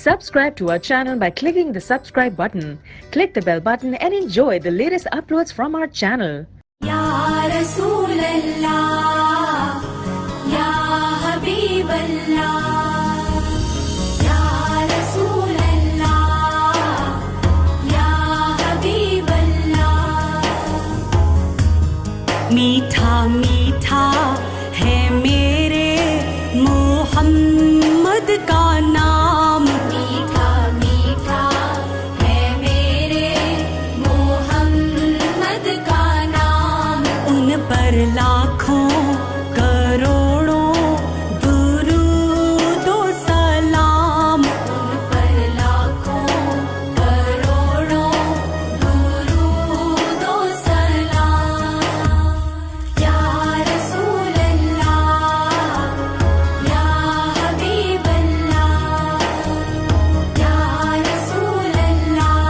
Subscribe to our channel by clicking the subscribe button. Click the bell button and enjoy the latest uploads from our channel. Ya Rasulallah, Ya Habiballah, Ya Rasulallah, Ya Habiballah. मीठा मीठा है मेरे मोहम्मद का नाम, मीठा मीठा है मेरे मोहम्मद का नाम। उन पर लाखों करोड़ों दुरूद व सलाम, उन पर लाखों करोड़ों दुरूद व सलाम। या रसूलल्लाह, या हबीबल्लाह, या रसूलल्लाह,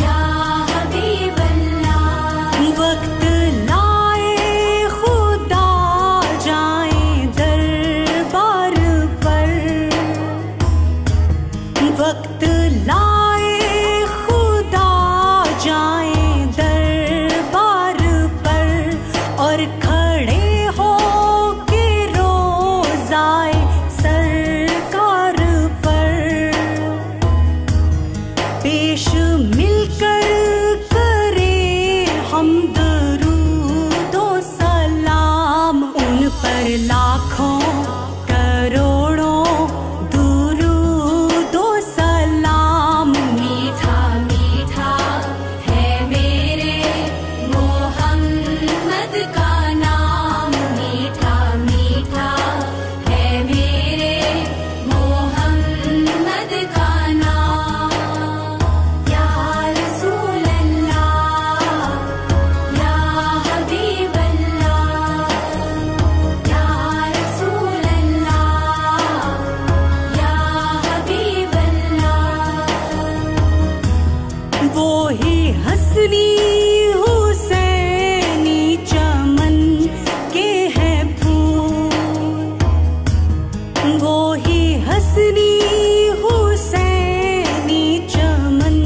या हबीबल्लाह। वक्त लाए खुदा जाएं दरबार पर, वक्त लाए खुदा जाएं दरबार पर, और खड़े हो के रोज़ाए सरकार पर पेश मिलकर करे हम दरूद व सलाम। उन पर लाखों करोड़ों दुरूद व सलाम। मीठा मीठा है मेरे मोहम्मद का नाम, मीठा मीठा है मेरे मोहम्मद का नाम। या रसूलल्लाह, या हबीबल्लाह, या रसूलल्लाह, या हबीबल्लाह। वो ही हसनी हुसैनी चमन के हैं फूल, वो ही हसनी हुसैनी चमन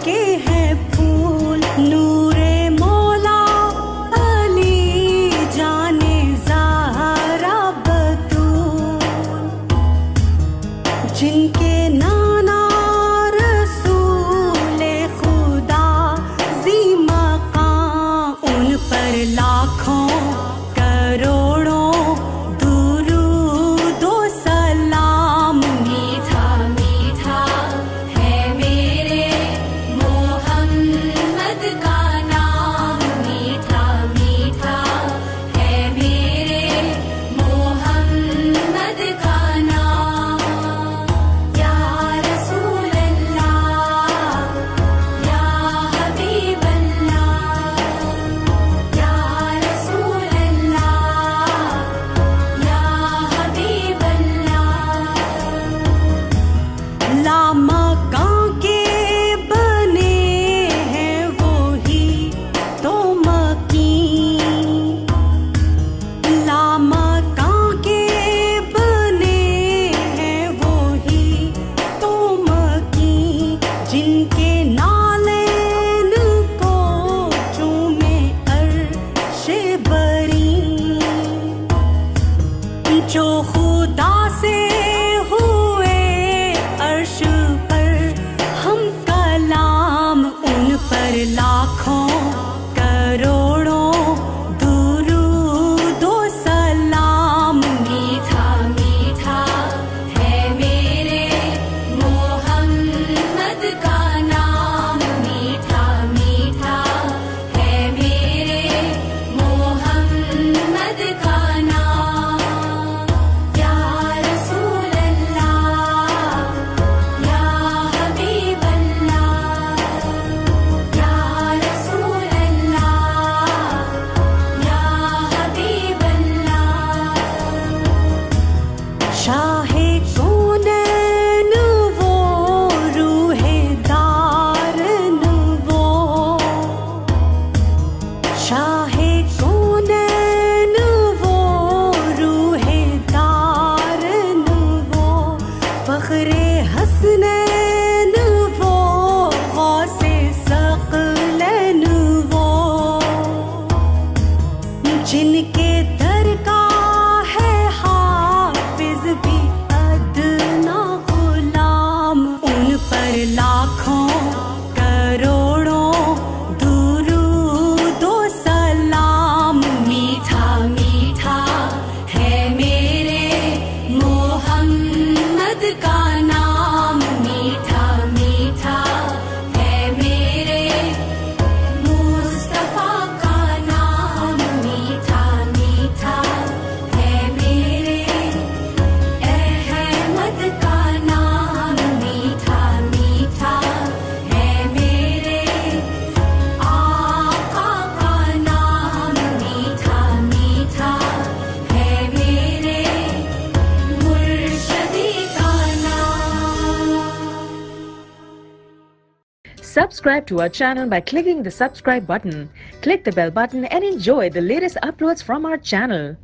के हैं फूल। नूरे मौला अली जाने ज़हरा बतूल, जिनके नाना रसूले खुदा ज़ी मक़ाम। उन पर लाखों करोड़ों दुरूद व सलाम। मीठा मीठा है मेरे मोहम्मद का नाम, मीठा मीठा है मेरे मोहम्मद का नाम। या फख्रे हसनैन वो गौसे सकलैन वो जिनके दर का है हाफिज भी अदना गुलाम, उन पर लाखों करोड़ों दुरूदो सलाम। मीठा मीठा है मेरे मोहम्मद का नाम, मीठा मीठा है मेरे मुस्तफा का नाम, मीठा मीठा है मेरे अहमद का नाम, मीठा मीठा है मेरे आका का नाम, मीठा मीठा है मेरे मुर्शदी का नाम। Subscribe to our channel by clicking the subscribe button. Click the bell button and enjoy the latest uploads from our channel.